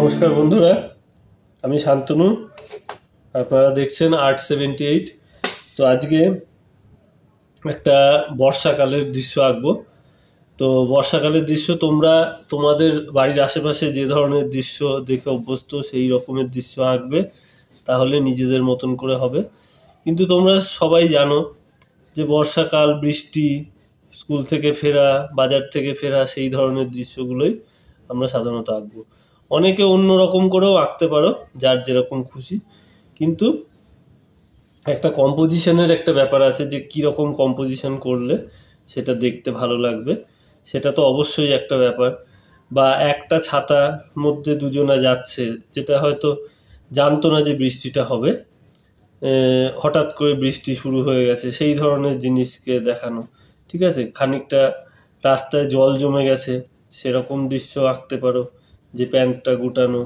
নমস্কার বন্ধুরা, আমি শান্তনু। আপনারা দেখছেন Art78। তো আজকে একটা বর্ষাকালের দৃশ্য আঁকবো। তো বর্ষাকালের দৃশ্য তোমরা তোমাদের বাড়ির আশেপাশে যে ধরনের দৃশ্য দেখে অভ্যস্ত সেই রকমের দৃশ্য আঁকবে, তাহলে নিজেদের মতন করে হবে। কিন্তু তোমরা সবাই জানো যে বর্ষাকাল, বৃষ্টি, স্কুল থেকে ফেরা, বাজার থেকে ফেরা, সেই ধরনের দৃশ্যগুলোই আমরা সাধারণত আঁকবো। অনেকে অন্য রকম করেও আঁকতে পারো, যার যেরকম খুশি। কিন্তু একটা কম্পোজিশনের একটা ব্যাপার আছে, যে কীরকম কম্পোজিশন করলে সেটা দেখতে ভালো লাগবে, সেটা তো অবশ্যই একটা ব্যাপার। বা একটা ছাতার মধ্যে দুজনা যাচ্ছে, যেটা হয়তো জানতো না যে বৃষ্টিটা হবে, হঠাৎ করে বৃষ্টি শুরু হয়ে গেছে, সেই ধরনের জিনিসকে দেখানো। ঠিক আছে, খানিকটা রাস্তায় জল জমে গেছে, সেরকম দৃশ্য আঁকতে পারো, যে প্যান্টটা গুটানো,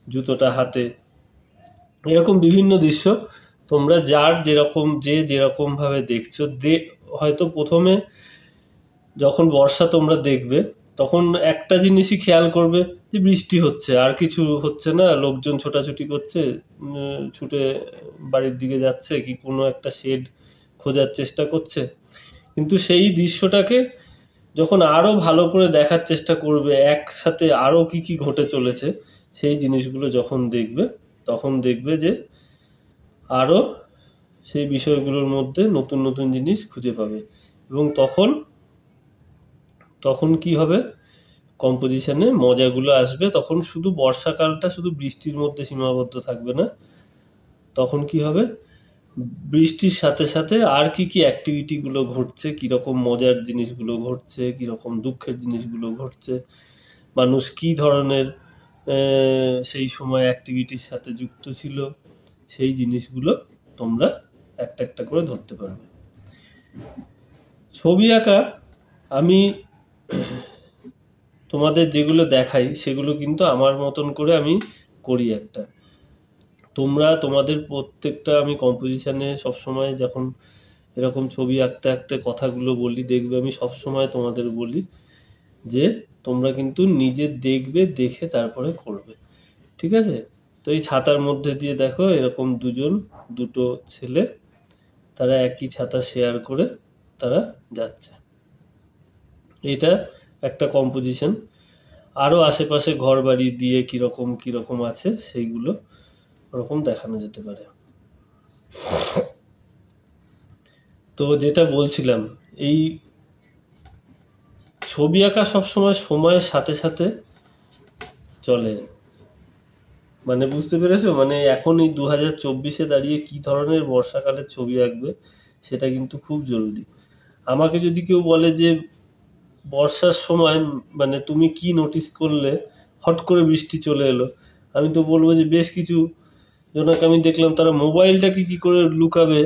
জুতোটা হাতে, এরকম বিভিন্ন দৃশ্য তোমরা যার যেরকম যেরকমভাবে দেখছো। হয়তো প্রথমে যখন বর্ষা তোমরা দেখবে, তখন একটা জিনিসই খেয়াল করবে যে বৃষ্টি হচ্ছে, আর কিছু হচ্ছে না। লোকজন ছোটাছুটি করছে, ছুটে বাড়ির দিকে যাচ্ছে, কি কোনো একটা শেড খোঁজার চেষ্টা করছে। কিন্তু সেই দৃশ্যটাকে যখন আরও ভালো করে দেখার চেষ্টা করবে, একসাথে আরও কি কি ঘটে চলেছে, সেই জিনিসগুলো যখন দেখবে, তখন দেখবে যে আরও সেই বিষয়গুলোর মধ্যে নতুন নতুন জিনিস খুঁজে পাবে। এবং তখন কি হবে, কম্পোজিশনে মজাগুলো আসবে। তখন শুধু বর্ষাকালটা শুধু বৃষ্টির মধ্যে সীমাবদ্ধ থাকবে না, তখন কি হবে, বৃষ্টির সাথে সাথে আর কি কি অ্যাক্টিভিটিগুলো ঘটছে, কীরকম মজার জিনিসগুলো ঘটছে, কীরকম দুঃখের জিনিসগুলো ঘটছে, মানুষ কী ধরনের সেই সময় অ্যাক্টিভিটির সাথে যুক্ত ছিল, সেই জিনিসগুলো তোমরা একটা একটা করে ধরতে পারবে। ছবি আঁকা আমি তোমাদের যেগুলো দেখাই, সেগুলো কিন্তু আমার মতন করে আমি করি একটা। তোমরা তোমাদের প্রত্যেকটা, আমি কম্পোজিশনে সবসময় যখন এরকম ছবি আঁকতে আঁকতে কথাগুলো বলি, দেখবে আমি সবসময় তোমাদের বলি যে তোমরা কিন্তু নিজে দেখবে, দেখে তারপরে করবে। ঠিক আছে? তো এই ছাতার মধ্যে দিয়ে দেখো, এরকম দুটো ছেলে, তারা একই ছাতা শেয়ার করে তারা যাচ্ছে। এটা একটা কম্পোজিশন। আরও আশেপাশে ঘর বাড়ি দিয়ে কীরকম আছে, সেইগুলো ওরকম দেখানো যেতে পারে। তো যেটা বলছিলাম, এই ছবি আঁকা সবসময় সময়ের সাথে সাথে চলে। মানে বুঝতে পেরেছো? মানে এখন এই 2024-এ দাঁড়িয়ে কী ধরনের বর্ষাকালের ছবি আঁকবে, সেটা কিন্তু খুব জরুরি। আমাকে যদি কেউ বলে যে বর্ষার সময় মানে তুমি কি নোটিস করলে হট করে বৃষ্টি চলে এলো, আমি তো বলবো যে বেশ কিছু জনকে আমি দেখলাম, তারা মোবাইলটাকে কী করে লুকাবে,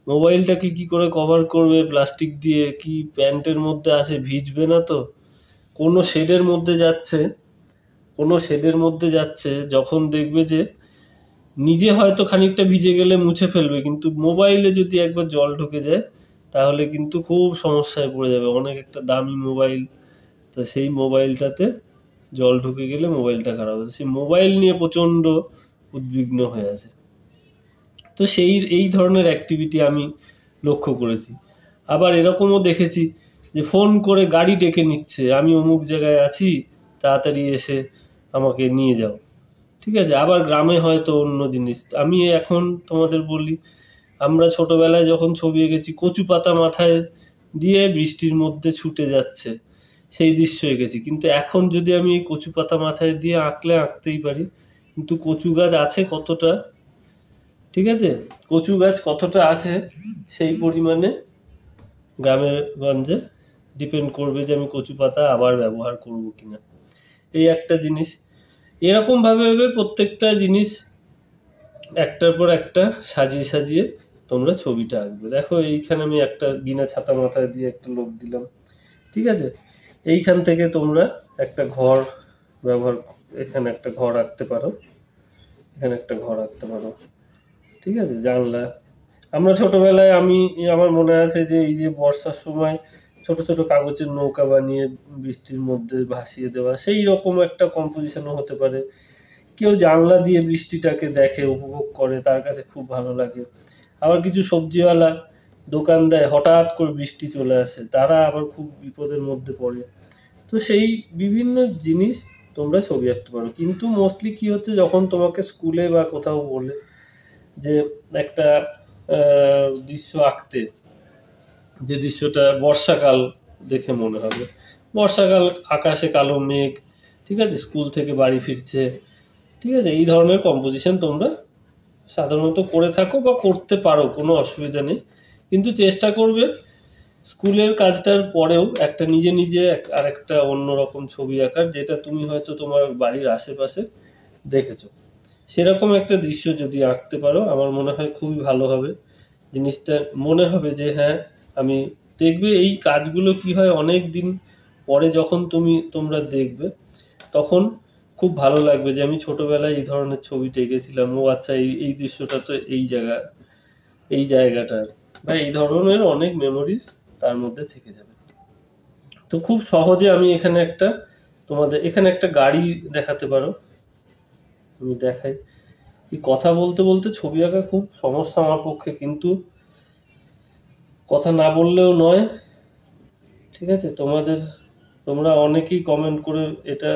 মোবাইলটাকে কী করে কভার করবে প্লাস্টিক দিয়ে, কি প্যান্টের মধ্যে আছে, ভিজবে না তো। কোনো শেডের মধ্যে যাচ্ছে, যখন দেখবে যে নিজে হয়তো খানিকটা ভিজে গেলে মুছে ফেলবে, কিন্তু মোবাইলে যদি একবার জল ঢুকে যায়, তাহলে কিন্তু খুব সমস্যায় পড়ে যাবে। অনেক একটা দামি মোবাইল, তো সেই মোবাইলটাতে জল ঢুকে গেলে মোবাইলটা খারাপ হবে। সেই মোবাইল নিয়ে প্রচণ্ড উদ্বিগ্ন হয়ে আছে। তো এই ধরনের অ্যাক্টিভিটি আমি লক্ষ্য করেছি। আবার এরকমও দেখেছি যে ফোন করে গাড়ি ডেকে নিচ্ছে, আমি অমুক জায়গায় আছি, তাড়াতাড়ি এসে আমাকে নিয়ে যাও। ঠিক আছে? আবার গ্রামে হয়তো অন্য জিনিস। আমি এখন তোমাদের বলি, আমরা ছোটোবেলায় যখন ছবি এঁকেছি, কচু পাতা মাথায় দিয়ে বৃষ্টির মধ্যে ছুটে যাচ্ছে, সেই দৃশ্য এঁকেছি। কিন্তু এখন যদি আমি এই কচু পাতা মাথায় দিয়ে আঁকতেই পারি, কিন্তু কচু গাছ আছে কতটা, ঠিক আছে, কচু গাছ কতটা আছে, সেই পরিমাণে গ্রামের গঞ্জে ডিপেন্ড করবে যে আমি কচু পাতা আবার ব্যবহার করব কিনা। এই একটা জিনিস। এরকমভাবে প্রত্যেকটা জিনিস একটার পর একটা সাজিয়ে সাজিয়ে তোমরা ছবিটা আঁকবে। দেখো, এইখানে আমি একটা বিনা ছাতা মাথায় দিয়ে একটা লোক দিলাম। ঠিক আছে? এইখান থেকে তোমরা একটা ঘর এখানে একটা ঘর আঁকতে পারো, এখানে একটা ঘর আঁকতে পারো। ঠিক আছে? জানলা। আমরা ছোটোবেলায়, আমার মনে আছে যে এই যে বর্ষার সময় ছোট ছোট কাগজের নৌকা বানিয়ে বৃষ্টির মধ্যে ভাসিয়ে দেওয়া, সেই রকম একটা কম্পোজিশনও হতে পারে। কেউ জানলা দিয়ে বৃষ্টিটাকে দেখে, উপভোগ করে, তার কাছে খুব ভালো লাগে। আবার কিছু সবজিওয়ালা দোকান দেয়, হঠাৎ করে বৃষ্টি চলে আসে, তারা আবার খুব বিপদের মধ্যে পড়ে। তো সেই বিভিন্ন জিনিস তোমরা ছবি আঁকতে পারো। কিন্তু মোস্টলি কি হচ্ছে, যখন তোমাকে স্কুলে বা কোথাও বলে যে একটা দৃশ্য আঁকতে, যে দৃশ্যটা বর্ষাকাল দেখে মনে হবে, বর্ষাকাল, আকাশে কালো মেঘ, ঠিক আছে, স্কুল থেকে বাড়ি ফিরছে, ঠিক আছে, এই ধরনের কম্পোজিশন তোমরা সাধারণত করে থাকো বা করতে পারো, কোনো অসুবিধা নেই। কিন্তু চেষ্টা করবে স্কুলের কাজটার পরেও একটা নিজে নিজে আর একটা অন্যরকম ছবি আঁকার, যেটা তুমি হয়তো তোমার বাড়ির আশেপাশে দেখেছো। সেরকম একটা দৃশ্য যদি আঁকতে পারো, আমার মনে হয় খুবই ভালো হবে। জিনিসটা মনে হবে যে হ্যাঁ, আমি দেখবে এই কাজগুলো কি হয়, অনেক দিন পরে যখন তোমরা দেখবে, তখন খুব ভালো লাগবে যে আমি ছোটবেলায় এই ধরনের ছবিটা এঁকেছিলাম, ও আচ্ছা এই দৃশ্যটা তো এই জায়গাটার, বা এই ধরনের অনেক মেমোরিজ তার মধ্যে থেকে যাবে। তো খুব সহজে আমি তোমাদের এখানে একটা গাড়ি দেখাতে পারো, আমি দেখাই। এই কথা বলতে বলতে ছবি আঁকা খুব সমস্যা আমার পক্ষে, কিন্তু কথা না বললেও নয়, ঠিক আছে। তোমরা অনেকেই কমেন্ট করে এটা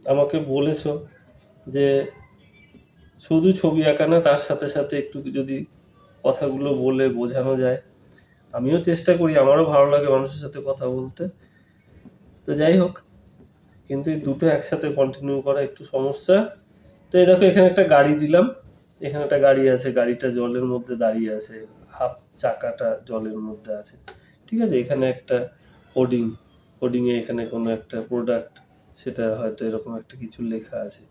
আমাকে বলেছো যে শুধু ছবি আঁকা না, তার সাথে সাথে একটু যদি কথাগুলো বলে বোঝানো যায়। আমিও চেষ্টা করি, আমারও ভালো লাগে মানুষের সাথে কথা বলতে। তো যাই হোক, কিন্তু এই দুটো একসাথে কন্টিনিউ করা একটু সমস্যা। তো এই দেখো, এখানে একটা গাড়ি দিলাম, এখানে একটা গাড়ি আছে, গাড়িটা জলের মধ্যে দাঁড়িয়ে আছে, হাফ চাকাটা জলের মধ্যে আছে, ঠিক আছে। এখানে একটা হোর্ডিংয়ে এখানে কোনো একটা প্রোডাক্ট, সেটা হয়তো এরকম একটা কিছু লেখা আছে,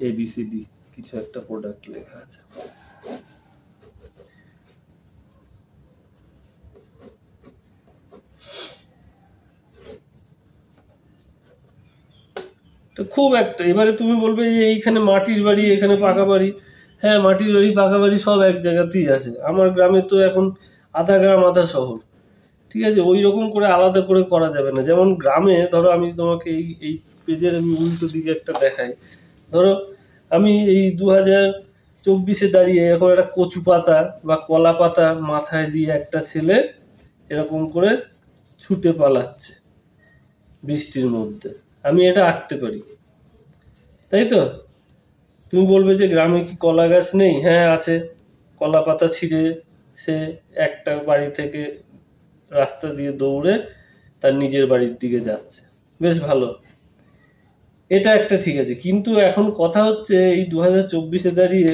ABCD কিছু একটা প্রোডাক্ট লেখা আছে। তো খুব একটা, এবারে তুমি বলবে যে এইখানে মাটির বাড়ি, এখানে পাকা বাড়ি। হ্যাঁ, মাটির বাড়ি পাকা বাড়ি সব এক জায়গাতেই আছে। আমার গ্রামে তো এখন আধা গ্রাম আধা শহর, ঠিক আছে। ওই রকম করে আলাদা করে করা যাবে না। যেমন গ্রামে ধরো, আমি তোমাকে এই পেজের আমি উল্টো দিকে একটা দেখাই। ধরো আমি এই 2024-এ দাঁড়িয়ে এরকম একটা কচু পাতা বা কলা পাতা মাথায় দিয়ে একটা ছেলে এরকম করে ছুটে পালাচ্ছে বৃষ্টির মধ্যে, আমি এটা আঁকতে পারি, তাই তো। তুমি বলবে যে গ্রামে কি কলা গাছ নেই? হ্যাঁ আছে, কলা পাতা ছিঁড়ে সে একটা বাড়ি থেকে রাস্তা দিয়ে দৌড়ে তার নিজের বাড়ির দিকে যাচ্ছে, বেশ ভালো, এটা একটা ঠিক আছে। কিন্তু এখন কথা হচ্ছে, এই 2024-এ দাঁড়িয়ে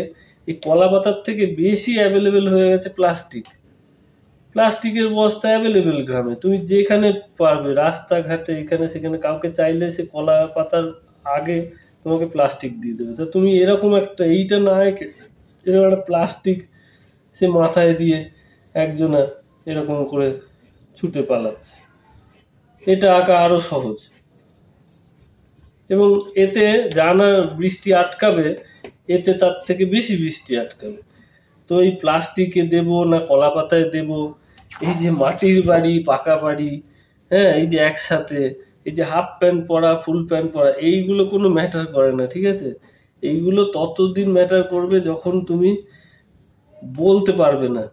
এই কলা পাতার থেকে বেশি অ্যাভেলেবেল হয়ে গেছে প্লাস্টিকের বস্তা অ্যাভেলেবেল গ্রামে। তুমি যেখানে পারবে, রাস্তাঘাটে, এখানে সেখানে, কাউকে চাইলে সে কলা পাতার আগে তোমাকে প্লাস্টিক দিয়ে দেবে। তা তুমি এরকম একটা, এইটা না এঁকে এরকম একটা প্লাস্টিক সে মাথায় দিয়ে একজনা এরকম করে ছুটে পালাচ্ছে, এটা আঁকা আরো সহজ। এবং এতে জানা বৃষ্টি আটকাবে, এতে তার থেকে বেশি বৃষ্টি আটকাবে। তো এই প্লাস্টিকে দেব না কলা পাতায় দেব, এই যে মাটির বাড়ি পাকা বাড়ি, হ্যাঁ, এই যে একসাথে, এই যে হাফ প্যান্ট পরা ফুল প্যান্ট পরা, এইগুলো কোনো ম্যাটার করে না, ঠিক আছে। এইগুলো ততদিন ম্যাটার করবে যখন তুমি বলতে পারবে না।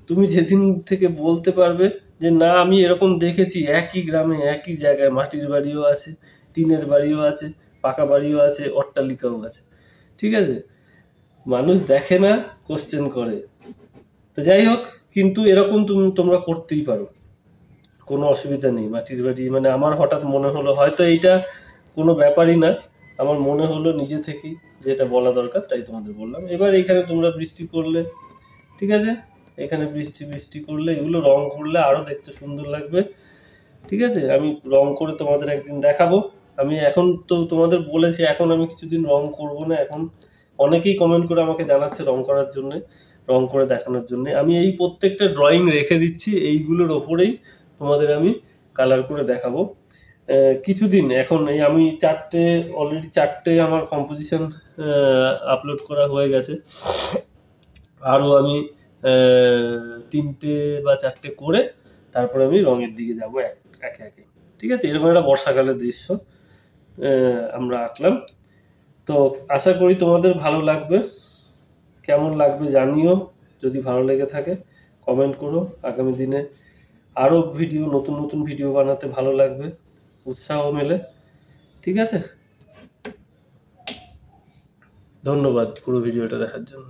তুমি যেদিন থেকে বলতে পারবে যে না, আমি এরকম দেখেছি, একই গ্রামে একই জায়গায় মাটির বাড়িও আছে, টিনের বাড়িও আছে, পাকা বাড়িও আছে, অট্টালিকাও আছে, ঠিক আছে। মানুষ দেখে না, কোশ্চেন করে। তো যাই হোক, কিন্তু এরকম তোমরা করতেই পারো, কোনো অসুবিধা নেই। মাটির বাড়ি মানে আমার হঠাৎ মনে হলো, হয়তো এইটা কোনো ব্যাপারই না, আমার মনে হলো নিজে থেকেই যে এটা বলা দরকার, তাই তোমাদের বললাম। এবার এখানে তোমরা বৃষ্টি করলে, ঠিক আছে, এখানে বৃষ্টি করলে, এগুলো রং করলে আরও দেখতে সুন্দর লাগবে, ঠিক আছে। আমি রং করে তোমাদের একদিন দেখাবো। আমি এখন তো তোমাদের বলেছি, এখন আমি কিছুদিন রং করব না। এখন অনেকেই কমেন্ট করে আমাকে জানাচ্ছে রং করার জন্যে, রং করে দেখানোর জন্যে। আমি এই প্রত্যেকটা ড্রয়িং রেখে দিচ্ছি, এইগুলোর ওপরেই তোমাদের আমি কালার করে দেখাবো কিছুদিন। এখন এই আমি অলরেডি চারটে আমার কম্পোজিশন আপলোড করা হয়ে গেছে, আরও আমি 3টে বা 4টে করে তারপরে আমি রঙের দিকে যাবো একে একে, ঠিক আছে। এরকম একটা বর্ষাকালের দৃশ্য আমরা আঁকলাম। তো আশা করি তোমাদের ভালো লাগবে, কেমন লাগবে জানিও, যদি ভালো লেগে থাকে কমেন্ট করো। আগামী দিনে আরও ভিডিও, নতুন নতুন ভিডিও বানাতে ভালো লাগবে, উৎসাহ মেলে। ঠিক আছে, ধন্যবাদ পুরো ভিডিওটা দেখার জন্য।